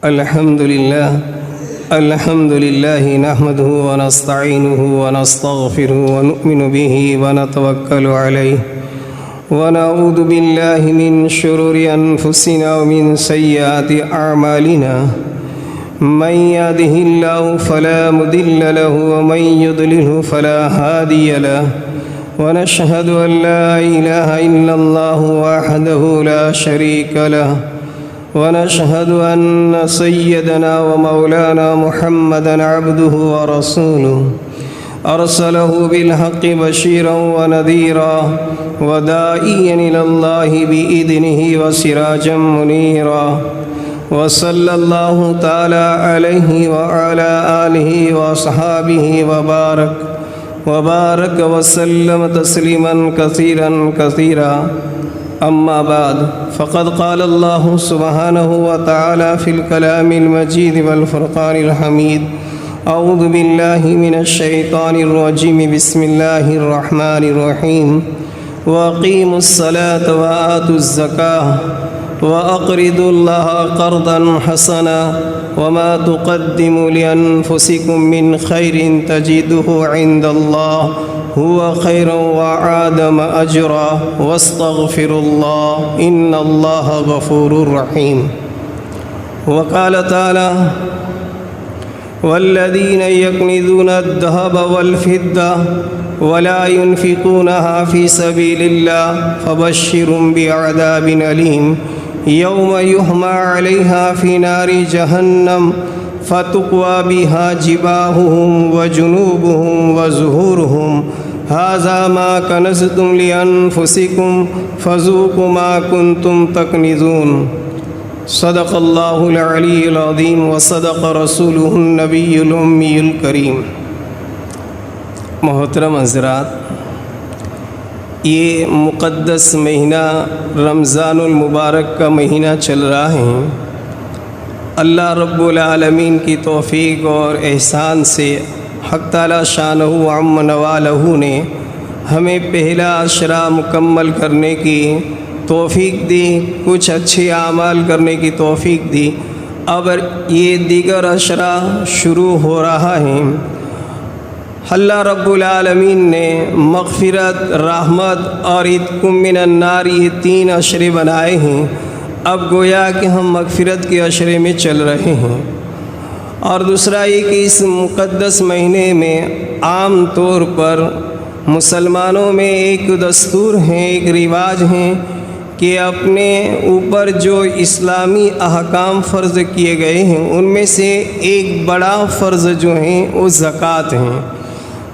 الحمد لله نحمده ونستعينه ونستغفره ونؤمن به ونتوكل عليه ونعوذ بالله من شرور أنفسنا ومن سيئات أعمالنا من يهده الله فلا مضل له ومن يضلله فلا هادي له ونشهد أن لا إله إلا الله وحده لا شريك له ونشهد أن سيدنا ومولانا محمدًا عبده ورسوله أرسله بالحق بشيرا ونذيرا وداعيا إلى الله بإذنه وسراجا منيرا وصلى الله تعالى عليه وعلى آله وأصحابه وبارك وسلم تسليما كثيرا أما بعد فقد قال الله سبحانه وتعالى في الكلام المجيد والفرقان الحميد أعوذ بالله من الشيطان الرجيم بسم الله الرحمن الرحيم وأقيموا الصلاة وآتوا الزكاة وأقرضوا الله قرضا حسنا وما تقدموا لأنفسكم من خير تجده عند الله هو خيرا وأعظم أجرا واستغفروا الله إن الله غفور رحيم. وقال تعالى والذين يكنزون الذهب والفضة ولا ينفقونها في سبيل الله فبشرهم بعذاب أليم يوم يحمى عليها في نار جهنم فتقوى بها جباههم وجنوبهم وظهورهم هذا ما كنزتم لأنفسكم فذوقوا ما كنتم تكنزون. صدق الله العلي العظيم وصدق رسوله النبي الأمي الكريم. محترم حضرات، یہ مقدس مہینہ رمضان المبارک کا مہینہ چل رہا ہے. اللہ رب العالمین کی توفیق اور احسان سے حق تعالی شانہ وعم نوالہ نے ہمیں پہلا عشرہ مکمل کرنے کی توفیق دی، کچھ اچھے اعمال کرنے کی توفیق دی. اب یہ دیگر عشرہ شروع ہو رہا ہے. اللہ رب العالمین نے مغفرت، رحمت اور عتق من النار یہ 3 عشرے بنائے ہیں. اب گویا کہ ہم مغفرت کے عشرے میں چل رہے ہیں. اور دوسرا یہ کہ اس مقدس مہینے میں عام طور پر مسلمانوں میں ایک دستور ہے، ایک رواج ہے کہ اپنے اوپر جو اسلامی احکام فرض کیے گئے ہیں ان میں سے ایک بڑا فرض جو ہیں وہ زکوٰۃ ہیں.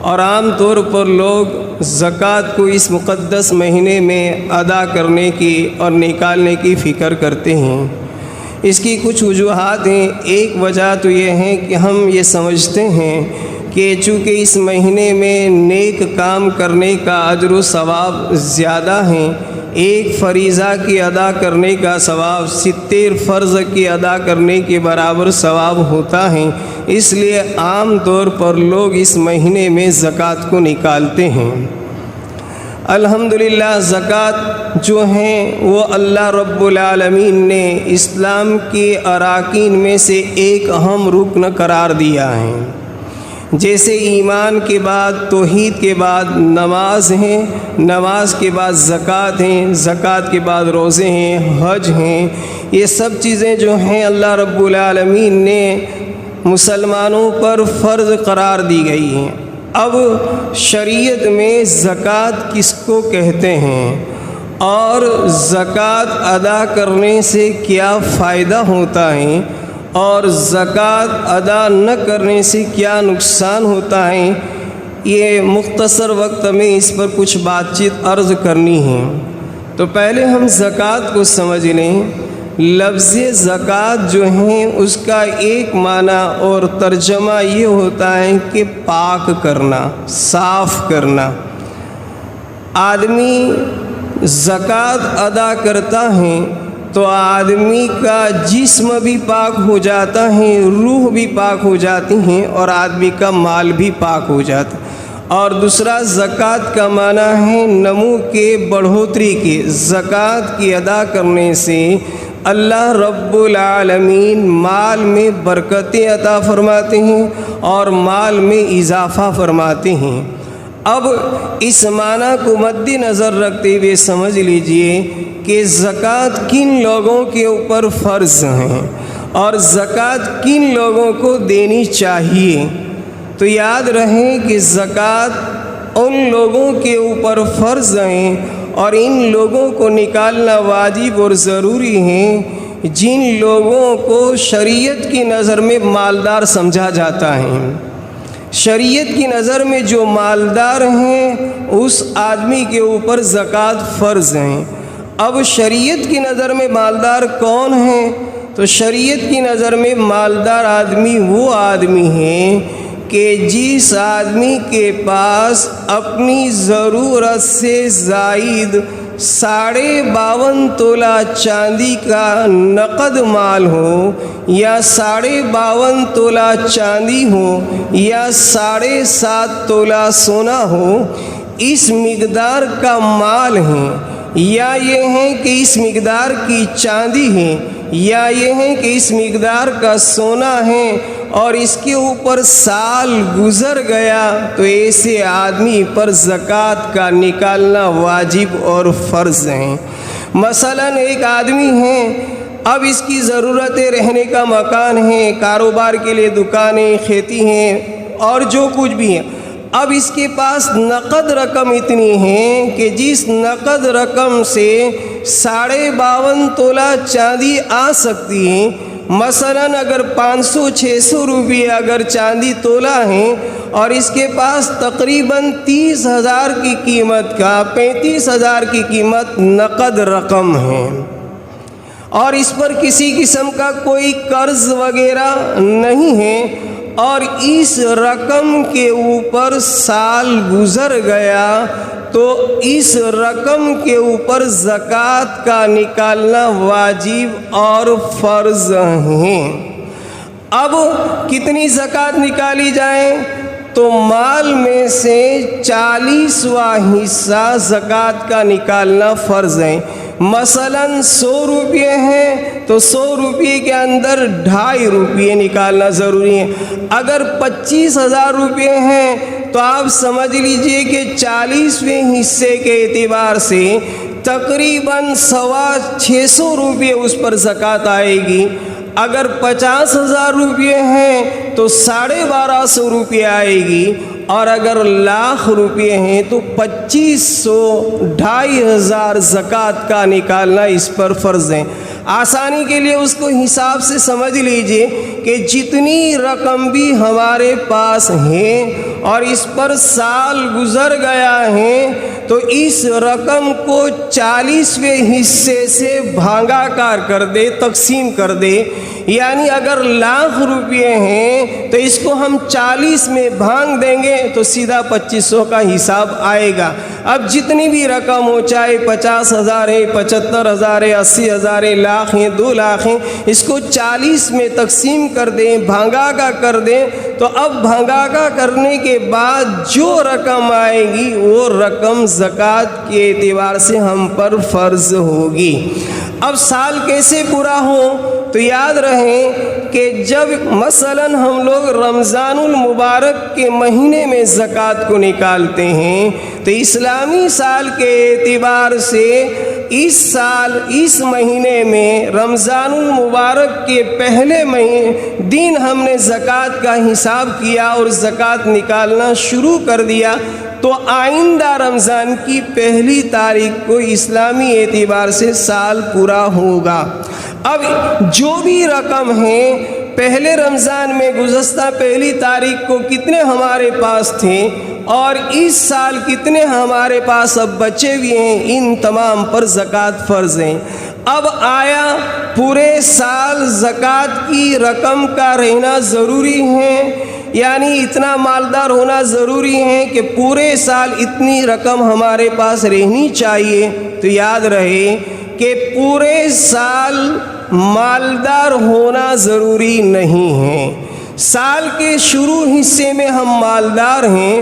اور عام طور پر لوگ زکوٰۃ کو اس مقدس مہینے میں ادا کرنے کی اور نکالنے کی فکر کرتے ہیں. اس کی کچھ وجوہات ہیں. ایک وجہ تو یہ ہے کہ ہم یہ سمجھتے ہیں کہ چونکہ اس مہینے میں نیک کام کرنے کا اجر و ثواب زیادہ ہیں، ایک فریضہ کی ادا کرنے کا ثواب 70 فرض کی ادا کرنے کے برابر ثواب ہوتا ہے، اس لیے عام طور پر لوگ اس مہینے میں زکوٰۃ کو نکالتے ہیں. الحمدللہ زکوٰۃ جو ہیں وہ اللہ رب العالمین نے اسلام کے اراکین میں سے ایک اہم رکن قرار دیا ہے. جیسے ایمان کے بعد، توحید کے بعد نماز ہیں، نماز کے بعد زکوٰۃ ہیں، زکوٰۃ کے بعد روزے ہیں، حج ہیں. یہ سب چیزیں جو ہیں اللہ رب العالمین نے مسلمانوں پر فرض قرار دی گئی ہیں. اب شریعت میں زکوٰۃ کس کو کہتے ہیں اور زکوٰۃ ادا کرنے سے کیا فائدہ ہوتا ہے اور زکوٰۃ ادا نہ کرنے سے کیا نقصان ہوتا ہے، یہ مختصر وقت میں اس پر کچھ بات چیت عرض کرنی ہے. تو پہلے ہم زکوٰۃ کو سمجھ لیں. لفظ زکوٰۃ جو ہیں اس کا ایک معنی اور ترجمہ یہ ہوتا ہے کہ پاک کرنا، صاف کرنا. آدمی زکوٰۃ ادا کرتا ہے تو آدمی کا جسم بھی پاک ہو جاتا ہے، روح بھی پاک ہو جاتی ہیں اور آدمی کا مال بھی پاک ہو جاتا ہے. اور دوسرا زکوٰۃ کا معنی ہے نمو کے، بڑھوتری کے. زکوٰۃ کی ادا کرنے سے اللہ رب العالمین مال میں برکتیں عطا فرماتے ہیں اور مال میں اضافہ فرماتے ہیں۔ اب اس معنی کو مد نظر رکھتے ہوئے سمجھ لیجئے کہ زکوٰۃ کن لوگوں کے اوپر فرض ہیں اور زکوٰۃ کن لوگوں کو دینی چاہیے۔ تو یاد رہے کہ زکوٰۃ ان لوگوں کے اوپر فرض ہیں اور ان لوگوں کو نکالنا واجب اور ضروری ہے جن لوگوں کو شریعت کی نظر میں مالدار سمجھا جاتا ہے۔ شریعت کی نظر میں جو مالدار ہیں اس آدمی کے اوپر زکوٰۃ فرض ہیں۔ اب شریعت کی نظر میں مالدار کون ہیں؟ تو شریعت کی نظر میں مالدار آدمی وہ آدمی ہے کہ جس آدمی کے پاس اپنی ضرورت سے زائد 52.5 تولہ چاندی کا نقد مال ہو یا 52.5 تولہ چاندی ہو یا 7.5 تولہ سونا ہو، اس مقدار کا مال ہے، یا یہ ہے کہ اس مقدار کی چاندی ہے، یا یہ ہے کہ اس مقدار کا سونا ہے اور اس کے اوپر سال گزر گیا، تو ایسے آدمی پر زکوٰۃ کا نکالنا واجب اور فرض ہے۔ مثلا ایک آدمی ہے، اب اس کی ضرورتیں رہنے کا مکان ہے، کاروبار کے لیے دکانیں، کھیتی ہیں اور جو کچھ بھی ہے، اب اس کے پاس نقد رقم اتنی ہے کہ جس نقد رقم سے 52.5 تولہ چاندی آ سکتی ہے۔ مثلا اگر 500-600 روپے اگر چاندی تولہ ہیں اور اس کے پاس تقریباً 30,000 کی قیمت کا 35,000 کی قیمت نقد رقم ہے اور اس پر کسی قسم کا کوئی قرض وغیرہ نہیں ہے اور اس رقم کے اوپر سال گزر گیا، تو اس رقم کے اوپر زکوٰۃ کا نکالنا واجب اور فرض ہیں۔ اب کتنی زکوٰۃ نکالی جائے؟ تو مال میں سے 40واں حصہ زکوٰۃ کا نکالنا فرض ہے۔ مثلا 100 روپے ہیں تو 100 روپے کے اندر 2.5 روپے نکالنا ضروری ہے۔ اگر 25,000 روپے ہیں تو آپ سمجھ لیجئے کہ 40ویں حصے کے اعتبار سے تقریباً 650 روپے اس پر زکوٰۃ آئے گی۔ اگر 50,000 روپے ہیں تو 1250 روپے آئے گی، اور اگر لاکھ روپے ہیں تو 2500 2,500 زکوٰۃ کا نکالنا اس پر فرض ہے۔ آسانی کے لیے اس کو حساب سے سمجھ لیجئے کہ جتنی رقم بھی ہمارے پاس ہے اور اس پر سال گزر گیا ہے تو اس رقم کو 40ویں حصے سے بھاگا کار کر دے، تقسیم کر دے۔ یعنی اگر لاکھ روپے ہیں تو اس کو ہم 40 میں بھاگ دیں گے تو سیدھا 2500 کا حساب آئے گا۔ اب جتنی بھی رقم ہو، چاہے 50,000 ہے، 75,000 ہے، 80,000 ہے، لاکھ ہیں، 2 لاکھ ہیں، اس کو 40 میں تقسیم کر دیں، بھاگا کا کر دیں، تو اب بھاگا کا کرنے کے بعد جو رقم آئے گی وہ رقم زکوٰۃ کے اعتبار سے ہم پر فرض ہوگی۔ اب سال کیسے پورا ہو؟ تو یاد رہیں کہ جب مثلا ہم لوگ رمضان المبارک کے مہینے میں زکوٰۃ کو نکالتے ہیں تو اسلامی سال کے اعتبار سے اس سال اس مہینے میں رمضان المبارک کے پہلے دن ہم نے زکوٰۃ کا حساب کیا اور زکوٰۃ نکالنا شروع کر دیا، تو آئندہ رمضان کی 1 تاریخ کو اسلامی اعتبار سے سال پورا ہوگا۔ اب جو بھی رقم ہے پہلے رمضان میں گزشتہ 1 تاریخ کو کتنے ہمارے پاس تھے اور اس سال کتنے ہمارے پاس اب بچے ہوئے ہیں، ان تمام پر زکوٰۃ فرض ہیں۔ اب آیا پورے سال زکوٰۃ کی رقم کا رہنا ضروری ہے، یعنی اتنا مالدار ہونا ضروری ہے کہ پورے سال اتنی رقم ہمارے پاس رہنی چاہیے۔ تو یاد رہے کہ پورے سال مالدار ہونا ضروری نہیں ہے۔ سال کے شروع حصے میں ہم مالدار ہیں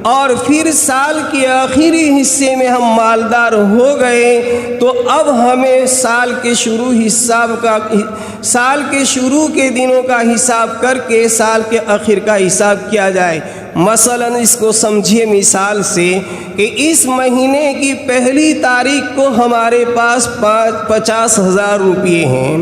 اور پھر سال کے آخری حصے میں ہم مالدار ہو گئے تو اب ہمیں سال کے شروع کے دنوں کا حساب کر کے سال کے آخر کا حساب کیا جائے۔ مثلا اس کو سمجھیے مثال سے کہ اس مہینے کی پہلی تاریخ کو ہمارے پاس 50,000 روپے ہیں۔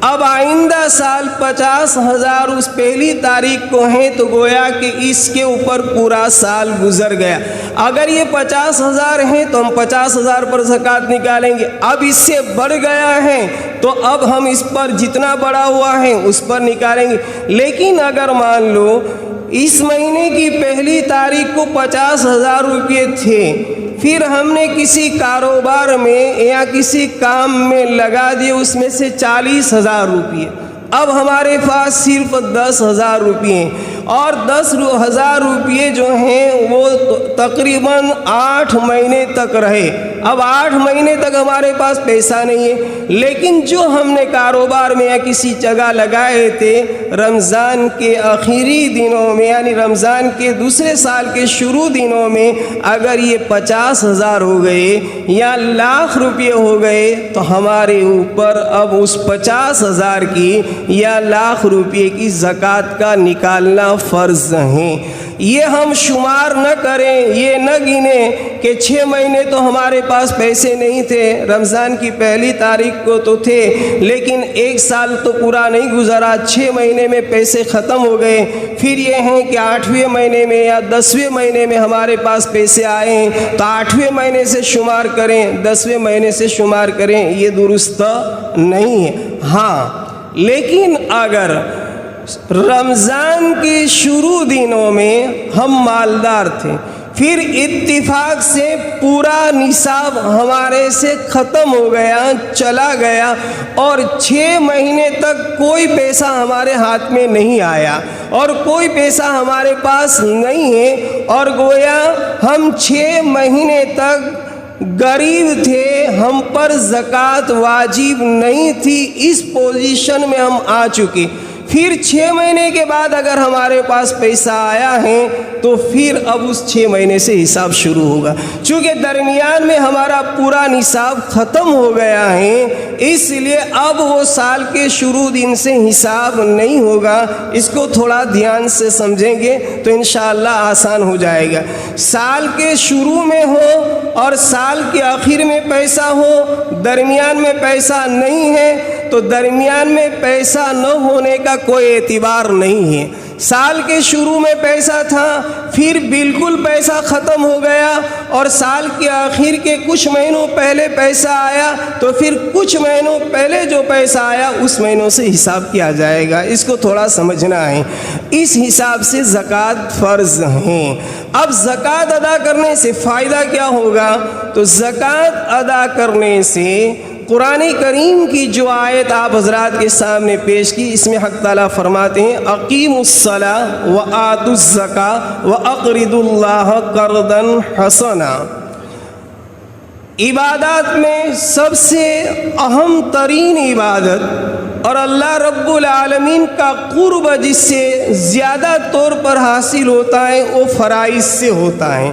اب آئندہ سال 50,000 اس پہلی تاریخ کو ہیں تو گویا کہ اس کے اوپر پورا سال گزر گیا۔ اگر یہ 50,000 ہیں تو ہم 50,000 پر زکوٰۃ نکالیں گے۔ اب اس سے بڑھ گیا ہے تو اب ہم اس پر جتنا بڑا ہوا ہے اس پر نکالیں گے۔ لیکن اگر مان لو اس مہینے کی پہلی تاریخ کو 50,000 روپے تھے، پھر ہم نے کسی کاروبار میں یا کسی کام میں لگا دیے اس میں سے 40,000 روپے، اب ہمارے پاس صرف 10,000 روپے ہیں، اور 10,000 روپے جو ہیں وہ تقریباً 8 مہینے تک رہے۔ اب 8 مہینے تک ہمارے پاس پیسہ نہیں ہے، لیکن جو ہم نے کاروبار میں یا کسی جگہ لگائے تھے رمضان کے آخری دنوں میں یعنی رمضان کے دوسرے سال کے شروع دنوں میں اگر یہ 50,000 ہو گئے یا لاکھ روپے ہو گئے تو ہمارے اوپر اب اس 50,000 کی یا لاکھ روپے کی زکوٰۃ کا نکالنا فرض ہے۔ یہ ہم شمار نہ کریں، یہ نہ گنیں کہ 6 مہینے تو ہمارے پاس پیسے نہیں تھے، رمضان کی پہلی تاریخ کو تو تھے لیکن 1 سال تو پورا نہیں گزرا، 6 مہینے میں پیسے ختم ہو گئے، پھر یہ ہیں کہ 8ویں مہینے میں یا 10ویں مہینے میں ہمارے پاس پیسے آئے ہیں تو 8ویں مہینے سے شمار کریں، 10ویں مہینے سے شمار کریں، یہ درست نہیں ہے۔ ہاں لیکن اگر رمضان کے شروع دنوں میں ہم مالدار تھے، پھر اتفاق سے پورا نصاب ہمارے سے ختم ہو گیا، چلا گیا، اور 6 مہینے تک کوئی پیسہ ہمارے ہاتھ میں نہیں آیا اور کوئی پیسہ ہمارے پاس نہیں ہے، اور گویا ہم 6 مہینے تک غریب تھے، ہم پر زکوٰۃ واجب نہیں تھی، اس پوزیشن میں ہم آ چکے، پھر 6 مہینے کے بعد اگر ہمارے پاس پیسہ آیا ہے تو پھر اب اس 6 مہینے سے حساب شروع ہوگا۔ چونکہ درمیان میں ہمارا پورا نصاب ختم ہو گیا ہے، اس لیے اب وہ سال کے شروع دن سے حساب نہیں ہوگا۔ اس کو تھوڑا دھیان سے سمجھیں گے تو انشاءاللہ آسان ہو جائے گا۔ سال کے شروع میں ہو اور سال کے آخر میں پیسہ ہو، درمیان میں پیسہ نہیں ہے تو درمیان میں پیسہ نہ ہونے کا کوئی اعتبار نہیں ہے۔ سال کے شروع میں پیسہ تھا، پھر بالکل پیسہ ختم ہو گیا، اور سال کے آخر کے کچھ مہینوں پہلے پیسہ آیا تو پھر کچھ مہینوں پہلے جو پیسہ آیا اس مہینوں سے حساب کیا جائے گا۔ اس کو تھوڑا سمجھنا ہے، اس حساب سے زکوٰۃ فرض ہیں۔ اب زکوٰۃ ادا کرنے سے فائدہ کیا ہوگا؟ تو زکوٰۃ ادا کرنے سے قرآن کریم کی جو آیت آپ حضرات کے سامنے پیش کی، اس میں حق تعالیٰ فرماتے ہیں اقیموا الصلاۃ وآتوا الزکاۃ واقرضوا اللہ قرضا حسنا۔ عبادات میں سب سے اہم ترین عبادت اور اللہ رب العالمین کا قرب جس سے زیادہ طور پر حاصل ہوتا ہے وہ فرائض سے ہوتا ہے،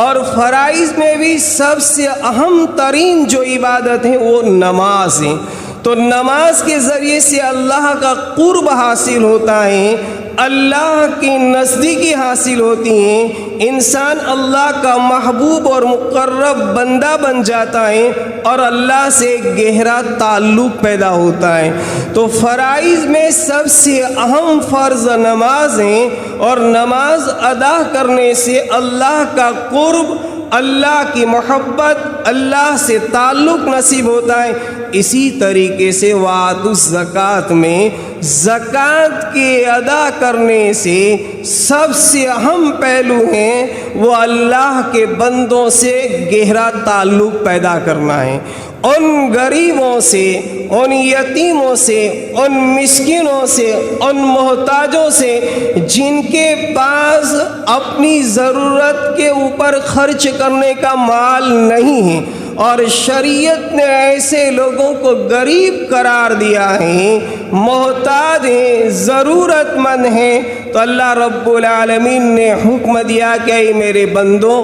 اور فرائض میں بھی سب سے اہم ترین جو عبادت ہے وہ نماز ہے۔ تو نماز کے ذریعے سے اللہ کا قرب حاصل ہوتا ہے، اللہ کی نزدیکی حاصل ہوتی ہیں، انسان اللہ کا محبوب اور مقرب بندہ بن جاتا ہے اور اللہ سے گہرا تعلق پیدا ہوتا ہے۔ تو فرائض میں سب سے اہم فرض نماز ہیں، اور نماز ادا کرنے سے اللہ کا قرب، اللہ کی محبت، اللہ سے تعلق نصیب ہوتا ہے۔ اسی طریقے سے وآتوا الزکاۃ میں زکوٰۃ کے ادا کرنے سے سب سے اہم پہلو ہیں وہ اللہ کے بندوں سے گہرا تعلق پیدا کرنا ہے، ان غریبوں سے، ان یتیموں سے، ان مسکینوں سے، ان محتاجوں سے جن کے پاس اپنی ضرورت کے اوپر خرچ کرنے کا مال نہیں ہے، اور شریعت نے ایسے لوگوں کو غریب قرار دیا ہے، محتاج ہیں، ضرورت مند ہیں، تو اللہ رب العالمین نے حکم دیا کہ اے میرے بندو،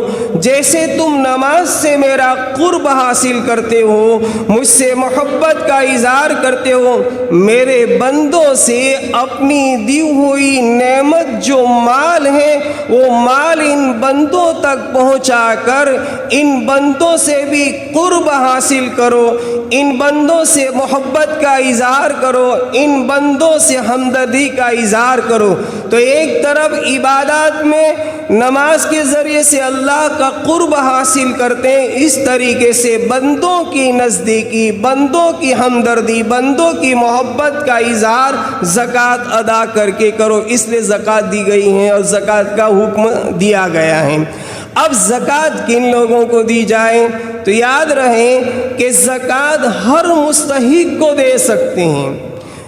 جیسے تم نماز سے میرا قرب حاصل کرتے ہو، مجھ سے محبت کا اظہار کرتے ہو، میرے بندوں سے اپنی دی ہوئی نعمت جو مال ہے وہ مال ان بندوں تک پہنچا کر ان بندوں سے بھی قرب حاصل کرو، ان بندوں سے محبت کا اظہار کرو، ان بندوں سے ہمدردی کا اظہار کرو۔ تو ایک طرف عبادات میں نماز کے ذریعے سے اللہ کا قرب حاصل کرتے ہیں، اس طریقے سے بندوں کی نزدیکی، بندوں کی ہمدردی، بندوں کی محبت کا اظہار زکوٰۃ ادا کر کے کرو، اس لیے زکوٰۃ دی گئی ہے اور زکوٰۃ کا حکم دیا گیا ہے۔ اب زکوٰۃ کن لوگوں کو دی جائے؟ تو یاد رہیں کہ زکوٰۃ ہر مستحق کو دے سکتے ہیں،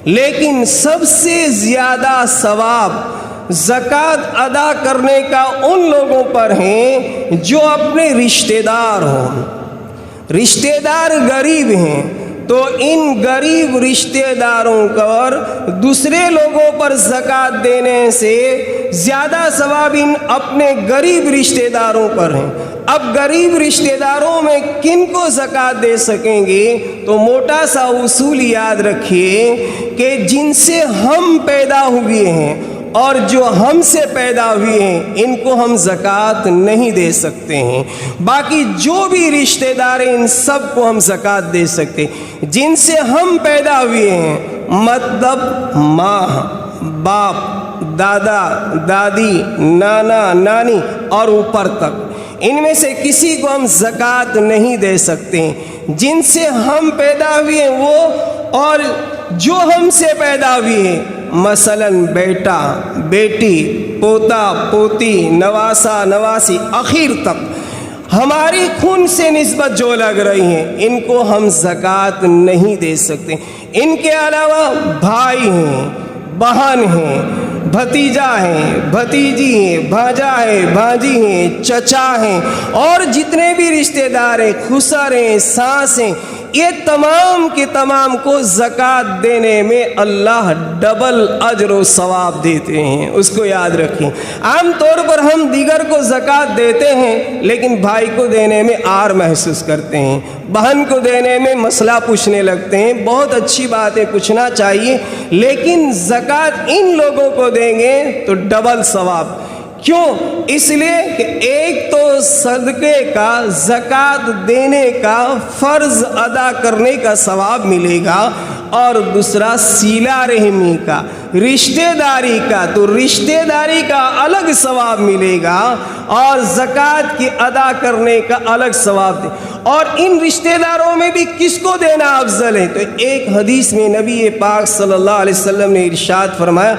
لیکن سب سے زیادہ ثواب زکوٰۃ ادا کرنے کا ان لوگوں پر ہے جو اپنے رشتہ دار ہوں۔ رشتہ دار غریب ہیں تو ان غریب رشتہ داروں پر دوسرے لوگوں پر زکوٰۃ دینے سے زیادہ ثواب ان اپنے غریب رشتہ داروں پر ہیں۔ اب غریب رشتہ داروں میں کن کو زکوٰۃ دے سکیں گے؟ تو موٹا سا اصول یاد رکھیے کہ جن سے ہم پیدا ہوئے ہیں اور جو ہم سے پیدا ہوئے ہیں ان کو ہم زکوٰۃ نہیں دے سکتے ہیں، باقی جو بھی رشتہ دار ہیں ان سب کو ہم زکوٰۃ دے سکتے ہیں۔ جن سے ہم پیدا ہوئے ہیں مطلب ماں، باپ، دادا، دادی، نانا، نانی اور اوپر تک، ان میں سے کسی کو ہم زکوٰۃ نہیں دے سکتے ہیں۔ جن سے ہم پیدا ہوئے ہیں وہ اور جو ہم سے پیدا ہوئے ہیں، مثلا بیٹا، بیٹی، پوتا، پوتی، نواسا، نواسی، اخیر تک ہماری خون سے نسبت جو لگ رہی ہیں ان کو ہم زکوٰۃ نہیں دے سکتے۔ ان کے علاوہ بھائی ہیں، بہن ہیں، بھتیجا ہیں، بھتیجی ہیں، بھانجا ہے، بھانجی ہیں، چچا ہیں اور جتنے بھی رشتہ دار ہیں، خسر ہیں، ساس ہیں، یہ تمام کے تمام کو زکوٰۃ دینے میں اللہ ڈبل اجر و ثواب دیتے ہیں، اس کو یاد رکھیں۔ عام طور پر ہم دیگر کو زکوٰۃ دیتے ہیں لیکن بھائی کو دینے میں عار محسوس کرتے ہیں، بہن کو دینے میں مسئلہ پوچھنے لگتے ہیں۔ بہت اچھی بات ہے، پوچھنا چاہیے، لیکن زکوٰۃ ان لوگوں کو دیں گے تو ڈبل ثواب۔ کیوں؟ اس لیے کہ ایک تو صدقے کا، زکوٰۃ دینے کا، فرض ادا کرنے کا ثواب ملے گا، اور دوسرا صلہ رحمی کا، رشتہ داری کا، تو رشتہ داری کا الگ ثواب ملے گا اور زکوٰۃ کی ادا کرنے کا الگ ثواب دے۔ اور ان رشتہ داروں میں بھی کس کو دینا افضل ہے؟ تو ایک حدیث میں نبی پاک صلی اللہ علیہ وسلم نے ارشاد فرمایا،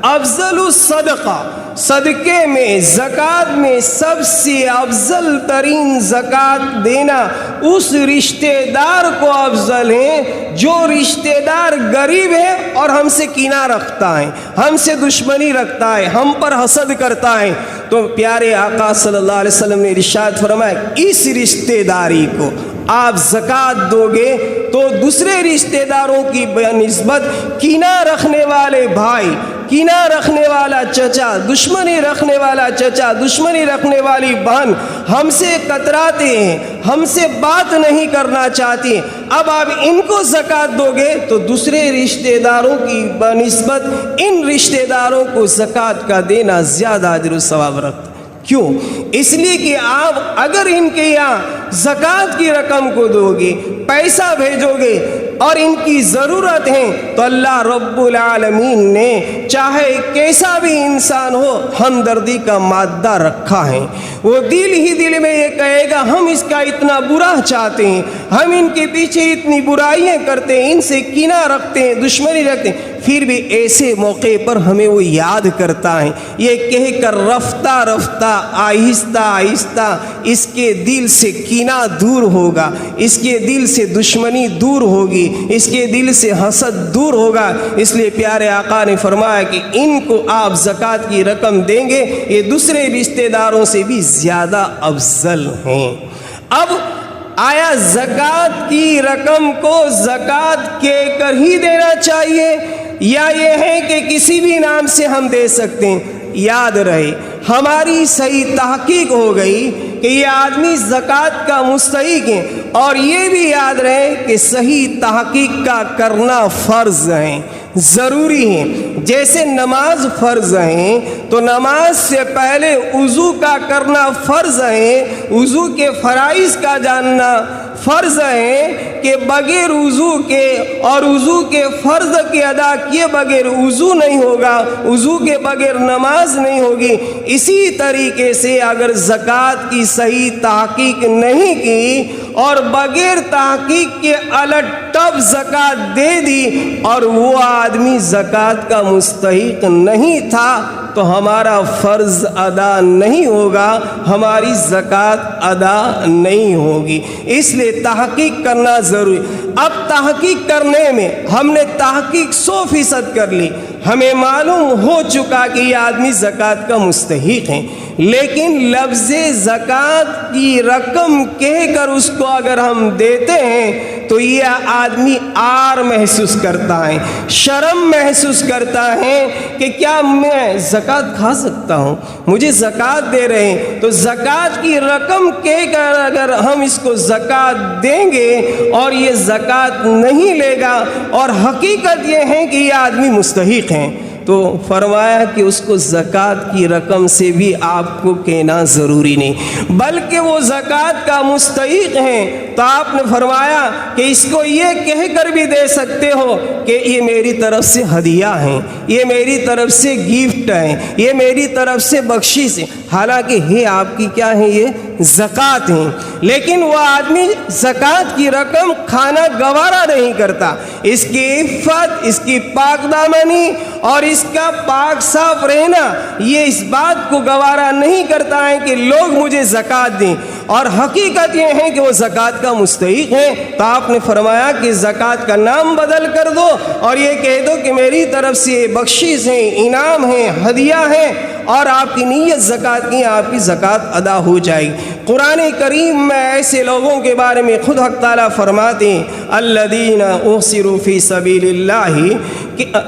افضل الصدقہ، صدقے میں، زکوٰۃ میں سب سے افضل ترین زکوٰۃ دینا اس رشتہ دار کو افضل ہے جو رشتہ دار غریب ہے اور ہم سے کینہ رکھتا ہے، ہم سے دشمنی رکھتا ہے، ہم پر حسد کرتا ہے۔ تو پیارے آقا صلی اللہ علیہ وسلم نے ارشاد فرمایا، اس رشتہ داری کو آپ زکوٰۃ دو گے تو دوسرے رشتہ داروں کی نسبت کینہ رکھنے والے بھائی، کینہ رکھنے والا چچا، دشمنی رکھنے والا چچا، دشمنی رکھنے والی بہن ہم سے کتراتے ہیں، ہم سے بات نہیں کرنا چاہتی، اب آپ ان کو زکوٰۃ دو گے تو دوسرے رشتہ داروں کی بنسبت ان رشتہ داروں کو زکوٰۃ کا دینا زیادہ اجر و ثواب رکھتا۔ کیوں؟ اس لیے کہ آپ اگر ان کے یہاں زکوٰۃ کی رقم کو دو گے، پیسہ بھیجو گے اور ان کی ضرورت ہے تو اللہ رب العالمین نے چاہے کیسا بھی انسان ہو ہمدردی کا مادہ رکھا ہے، وہ دل ہی دل میں یہ کہے گا ہم اس کا اتنا برا چاہتے ہیں، ہم ان کے پیچھے اتنی برائیاں کرتے ہیں، ان سے کینہ رکھتے ہیں، دشمنی رکھتے ہیں، پھر بھی ایسے موقع پر ہمیں وہ یاد کرتا ہے، یہ کہہ کر رفتہ رفتہ آہستہ آہستہ اس کے دل سے کینہ دور ہوگا، اس کے دل سے دشمنی دور ہوگی، اس کے دل سے حسد دور ہوگا۔ اس لیے پیارے آقا نے فرمایا کہ ان کو آپ زکوٰۃ کی رقم دیں گے، یہ دوسرے رشتہ داروں سے بھی زیادہ افضل ہیں۔ اب آیا زکوٰۃ کی رقم کو زکوٰۃ کے کر ہی دینا چاہیے؟ یا یہ ہے کہ کسی بھی نام سے ہم دے سکتے ہیں؟ یاد رہے ہماری صحیح تحقیق ہو گئی کہ یہ آدمی زکوٰۃ کا مستحق ہے، اور یہ بھی یاد رہے کہ صحیح تحقیق کا کرنا فرض ہے، ضروری ہے۔ جیسے نماز فرض ہے تو نماز سے پہلے وضو کا کرنا فرض ہے، وضو کے فرائض کا جاننا فرض ہے کہ بغیر وضو کے اور وضو کے فرض کے ادا کیے بغیر وضو نہیں ہوگا، وضو کے بغیر نماز نہیں ہوگی۔ اسی طریقے سے اگر زکوٰۃ کی صحیح تحقیق نہیں کی اور بغیر تحقیق کے الٹ تب زکوٰۃ دے دی اور وہ آدمی زکوٰۃ کا مستحق نہیں تھا تو ہمارا فرض ادا نہیں ہوگا، ہماری زکوٰۃ ادا نہیں ہوگی۔ اس لیے تحقیق کرنا ضروری۔ اب تحقیق کرنے میں ہم نے تحقیق 100% کر لی، ہمیں معلوم ہو چکا کہ یہ آدمی زکوٰۃ کا مستحق ہے، لیکن لفظ زکوٰۃ کی رقم کہہ کر اس کو اگر ہم دیتے ہیں تو یہ آدمی عار محسوس کرتا ہے، شرم محسوس کرتا ہے کہ کیا میں زکوٰۃ کھا سکتا ہوں، مجھے زکوٰۃ دے رہے ہیں۔ تو زکوٰۃ کی رقم کہہ کر اگر ہم اس کو زکوٰۃ دیں گے اور یہ زکوٰۃ نہیں لے گا اور حقیقت یہ ہے کہ یہ آدمی مستحق ہیں، تو فرمایا کہ اس کو زکوٰۃ کی رقم سے بھی آپ کو کہنا ضروری نہیں، بلکہ وہ زکوٰۃ کا مستحق ہیں تو آپ نے فرمایا کہ اس کو یہ کہہ کر بھی دے سکتے ہو کہ یہ میری طرف سے ہدیہ ہیں، یہ میری طرف سے گفٹ ہیں، یہ میری طرف سے بخشش ہے، حالانکہ ہے آپ کی کیا ہے، یہ زکوٰۃ ہیں۔ لیکن وہ آدمی زکوٰۃ کی رقم کھانا گوارا نہیں کرتا، اس کی عفت، اس کی پاک دامنی اور اس کا پاک صاف رہنا یہ اس بات کو گوارا نہیں کرتا ہے کہ لوگ مجھے زکوٰۃ دیں، اور حقیقت یہ ہے کہ وہ زکوٰۃ کا مستحق ہے۔ تو آپ نے فرمایا کہ زکوٰۃ کا نام بدل کر دو اور یہ کہہ دو کہ میری طرف سے بخشش ہیں، انعام ہیں، ہدیہ ہیں، اور آپ کی نیت زکوٰۃ کی، آپ کی زکوٰۃ ادا ہو جائے گی۔ قرآن کریم میں ایسے لوگوں کے بارے میں خود حق تعالیٰ فرماتے ہیں الذین احصروا فی سبیل اللہ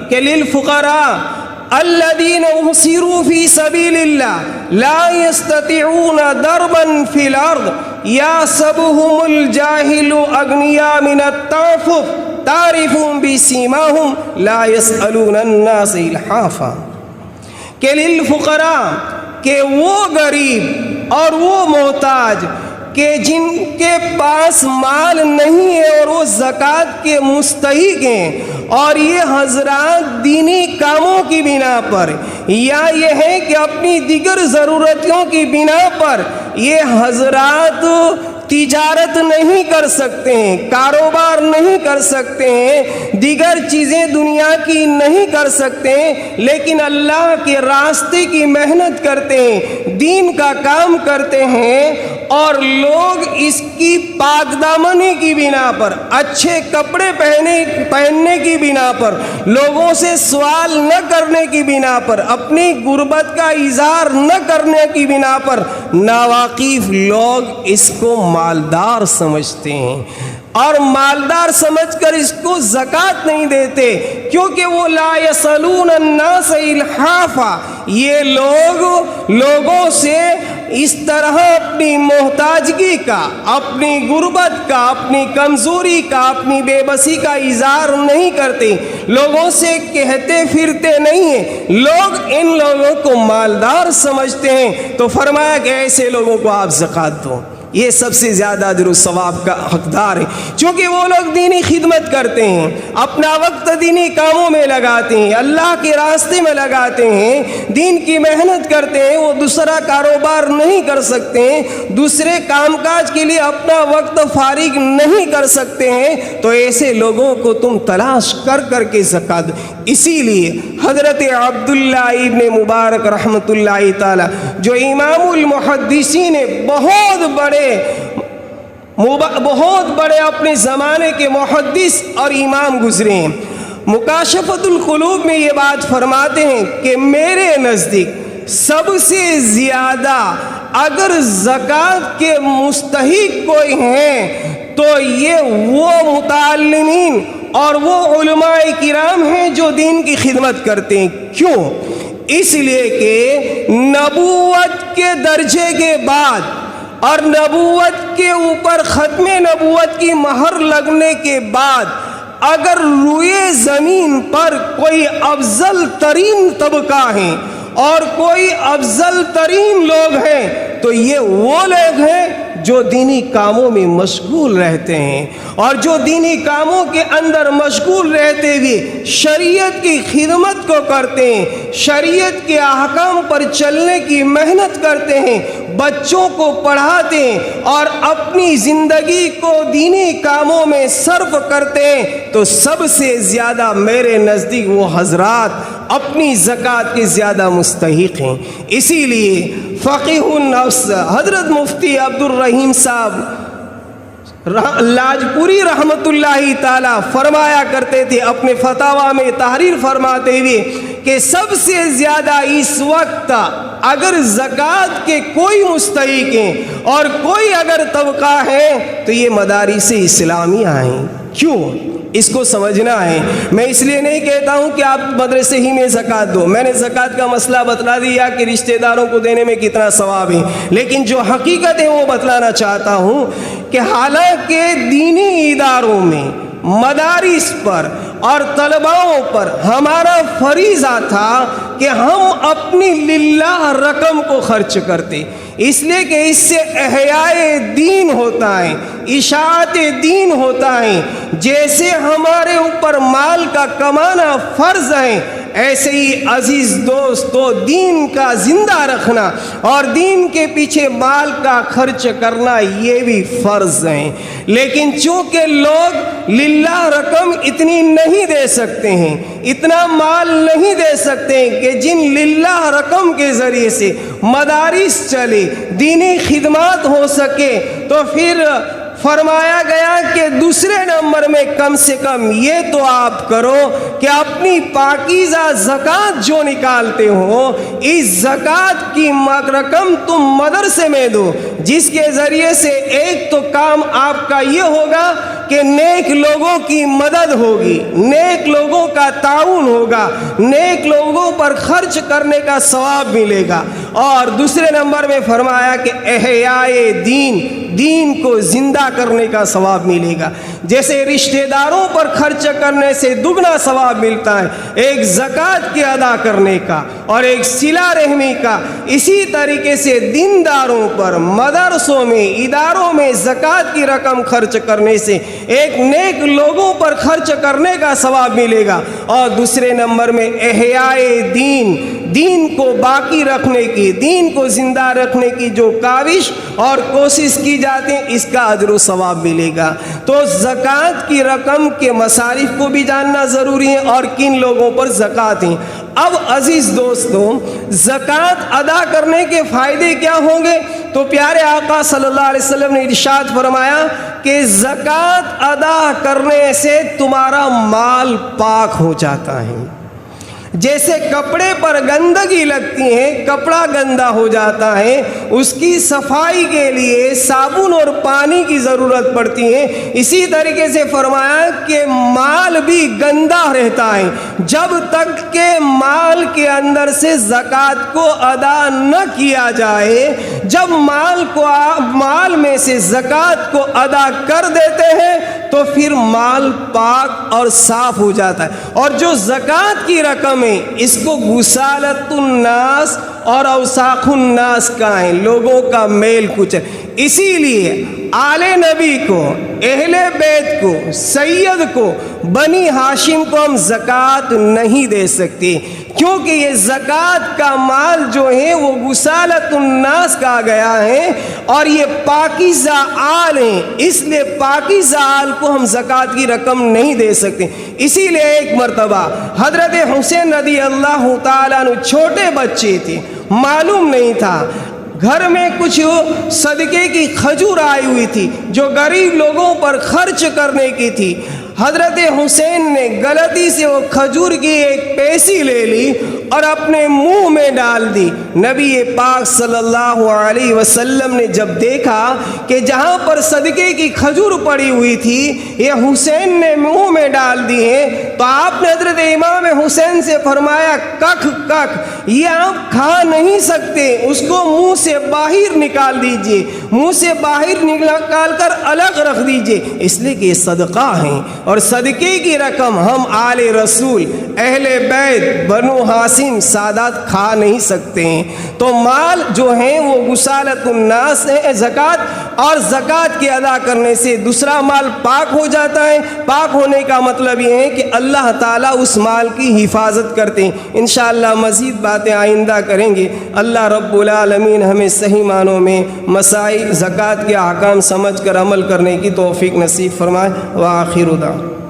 کہ للفقراء الذین احصروا فی سبیل اللہ لا یستطیعون ضربا فی الارض یحسبهم الجاہل اغنیاء من التعفف تعرفهم بسیماهم لا یسألون الناس الحافا، کہ للفقراء کہ وہ غریب اور وہ محتاج کہ جن کے پاس مال نہیں ہے اور وہ زکوٰۃ کے مستحق ہیں، اور یہ حضرات دینی کاموں کی بنا پر یا یہ ہے کہ اپنی دیگر ضرورتوں کی بنا پر یہ حضرات تجارت نہیں کر سکتے ہیں، کاروبار نہیں کر سکتے ہیں، دیگر چیزیں دنیا کی نہیں کر سکتے ہیں، لیکن اللہ کے راستے کی محنت کرتے ہیں، دین کا کام کرتے ہیں، اور لوگ اس کی پاک دامنی کی بنا پر، اچھے کپڑے پہننے کی بنا پر، لوگوں سے سوال نہ کرنے کی بنا پر، اپنی غربت کا اظہار نہ کرنے کی بنا پر ناواقف لوگ اس کو مالدار سمجھتے ہیں، اور مالدار سمجھ کر اس کو زکوٰۃ نہیں دیتے، کیونکہ وہ لا یسألون الناس الحافا، یہ لوگ لوگوں سے اس طرح اپنی محتاجگی کا، اپنی غربت کا، اپنی کمزوری کا، اپنی بے بسی کا اظہار نہیں کرتے، لوگوں سے کہتے پھرتے نہیں ہیں، لوگ ان لوگوں کو مالدار سمجھتے ہیں۔ تو فرمایا کہ ایسے لوگوں کو آپ زکوٰۃ دو، یہ سب سے زیادہ اجر و ثواب کا حقدار ہے، چونکہ وہ لوگ دینی خدمت کرتے ہیں، اپنا وقت دینی کاموں میں لگاتے ہیں، اللہ کے راستے میں لگاتے ہیں، دین کی محنت کرتے ہیں، وہ دوسرا کاروبار نہیں کر سکتے ہیں، دوسرے کام کاج کے لیے اپنا وقت فارغ نہیں کر سکتے ہیں، تو ایسے لوگوں کو تم تلاش کر کر کے زکوٰۃ دو۔ اسی لیے حضرت عبداللہ ابن مبارک رحمۃ اللہ تعالی جو امام المحدثین بہت بڑے اپنے زمانے کے محدث اور امام گزرے ہیں، مکاشفۃ القلوب میں یہ بات فرماتے ہیں کہ میرے نزدیک سب سے زیادہ اگر زکوٰۃ کے مستحق کوئی ہیں تو یہ وہ متعلمین اور وہ علماء کرام ہیں جو دین کی خدمت کرتے ہیں۔ کیوں؟ اس لیے کہ نبوت کے درجے کے بعد اور نبوت کے اوپر ختم نبوت کی مہر لگنے کے بعد اگر روئے زمین پر کوئی افضل ترین طبقہ ہیں اور کوئی افضل ترین لوگ ہیں تو یہ وہ لوگ ہیں جو دینی کاموں میں مشغول رہتے ہیں، اور جو دینی کاموں کے اندر مشغول رہتے ہوئے شریعت کی خدمت کو کرتے ہیں، شریعت کے احکام پر چلنے کی محنت کرتے ہیں، بچوں کو پڑھاتے ہیں اور اپنی زندگی کو دینی کاموں میں صرف کرتے ہیں، تو سب سے زیادہ میرے نزدیک وہ حضرات اپنی زکوٰۃ کے زیادہ مستحق ہیں۔ اسی لیے فقیہ النفس حضرت مفتی عبد الرحیم صاحب لاجپوری رحمت اللہ تعالی فرمایا کرتے تھے اپنے فتاوی میں تحریر فرماتے ہوئے کہ سب سے زیادہ اس وقت اگر زکوٰۃ کے کوئی مستحق ہیں اور کوئی اگر طبقہ ہے تو یہ مدارس اسلامیہ ہیں۔ کیوں؟ اس کو سمجھنا ہے۔ میں اس لیے نہیں کہتا ہوں کہ آپ مدرسے ہی میں زکوٰۃ دو، میں نے زکوٰۃ کا مسئلہ بتلا دیا کہ رشتہ داروں کو دینے میں کتنا ثواب ہے، لیکن جو حقیقت ہے وہ بتلانا چاہتا ہوں کہ حالانکہ دینی اداروں میں مدارس پر اور طلباؤں پر ہمارا فریضہ تھا کہ ہم اپنی للہ رقم کو خرچ کرتے، اس لیے کہ اس سے احیاء دین ہوتا ہے، اشاعت دین ہوتا ہے۔ جیسے ہمارے اوپر مال کا کمانا فرض ہے، ایسے ہی عزیز دوستو دین کا زندہ رکھنا اور دین کے پیچھے مال کا خرچ کرنا یہ بھی فرض ہے۔ لیکن چونکہ لوگ للہ رقم اتنی نہیں دے سکتے ہیں، اتنا مال نہیں دے سکتے ہیں کہ جن للہ رقم کے ذریعے سے مدارس چلے، دینی خدمات ہو سکے، تو پھر فرمایا گیا کہ دوسرے نمبر میں کم سے کم یہ تو آپ کرو کہ اپنی پاکیزہ زکوٰۃ جو نکالتے ہو اس زکوٰۃ کی رقم تم مدرسے میں دو، جس کے ذریعے سے ایک تو کام آپ کا یہ ہوگا کہ نیک لوگوں کی مدد ہوگی، نیک لوگوں کا تعاون ہوگا، نیک لوگوں پر خرچ کرنے کا ثواب ملے گا، اور دوسرے نمبر میں فرمایا کہ احیاء دین کو زندہ کرنے کا ثواب ملے گا۔ جیسے رشتہ داروں پر خرچ کرنے سے دگنا ثواب ملتا ہے ایک زکوٰۃ کے ادا کرنے کا اور ایک صلہ رحمی کا، اسی طریقے سے دینداروں پر مدرسوں میں اداروں میں زکوٰۃ کی رقم خرچ کرنے سے ایک نیک لوگوں پر خرچ کرنے کا ثواب ملے گا، اور دوسرے نمبر میں احیاء دین کو باقی رکھنے کی، دین کو زندہ رکھنے کی جو کاوش اور کوشش کی جاتی ہے اس کا اجر و ثواب ملے گا۔ تو زکوٰۃ کی رقم کے مصارف کو بھی جاننا ضروری ہے اور کن لوگوں پر زکوٰۃ ہیں۔ اب عزیز دوستوں زکوٰۃ ادا کرنے کے فائدے کیا ہوں گے؟ تو پیارے آقا صلی اللہ علیہ وسلم نے ارشاد فرمایا کہ زکوٰۃ ادا کرنے سے تمہارا مال پاک ہو جاتا ہے۔ جیسے کپڑے پر گندگی لگتی ہے، کپڑا گندا ہو جاتا ہے، اس کی صفائی کے لیے صابن اور پانی کی ضرورت پڑتی ہے، اسی طریقے سے فرمایا کہ مال بھی گندا رہتا ہے جب تک کہ مال کے اندر سے زکوٰۃ کو ادا نہ کیا جائے۔ جب مال میں سے زکوٰۃ کو ادا کر دیتے ہیں تو پھر مال پاک اور صاف ہو جاتا ہے، اور جو زکوٰۃ کی رقم اس کو غسالۃ الناس اور اوساخ الناس کا ہے، لوگوں کا میل کچل۔ اسی لیے آل نبی کو، اہل بیت کو، سید کو، بنی ہاشم کو ہم زکوٰۃ نہیں دے سکتے، کیونکہ یہ زکوٰۃ کا مال جو ہے وہ غسالۃ الناس کہا گیا ہے اور یہ پاکیزہ آل ہیں، اس لیے پاکیزہ آل کو ہم زکوٰۃ کی رقم نہیں دے سکتے۔ اسی لیے ایک مرتبہ حضرت حسین رضی اللہ تعالیٰ عنہ چھوٹے بچے تھے، معلوم نہیں تھا، گھر میں کچھ صدقے کی کھجور آئی ہوئی تھی جو غریب لوگوں پر خرچ کرنے کی تھی۔ حضرت حسین نے غلطی سے وہ کھجور کی ایک پیسی لے لی اور اپنے منہ میں ڈال دی۔ نبی پاک صلی اللہ علیہ وسلم نے جب دیکھا کہ جہاں پر صدقے کی کھجور پڑی ہوئی تھی یہ حسین نے منہ میں ڈال دی ہے، تو آپ نے حضرت امام حسین سے فرمایا ککھ ککھ، یہ آپ کھا نہیں سکتے، اس کو منہ سے باہر نکال دیجئے، منہ سے باہر نکال کر الگ رکھ دیجئے، اس لیے کہ یہ صدقہ ہیں اور صدقے کی رقم ہم آل رسول، اہل بیت، بنو ہاشم، سادات کھا نہیں سکتے ہیں۔ تو مال جو ہیں وہ غسالۃ الناس ہے، زکوٰۃ، اور زکوٰۃ کے ادا کرنے سے دوسرا مال پاک ہو جاتا ہے۔ پاک ہونے کا مطلب یہ ہے کہ اللہ تعالیٰ اس مال کی حفاظت کرتے ہیں۔ انشاءاللہ مزید باتیں آئندہ کریں گے۔ اللہ رب العالمین ہمیں صحیح معنوں میں مسائل زکوٰۃ کے احکام سمجھ کر عمل کرنے کی توفیق نصیب فرمائے۔ وآخر دعوانا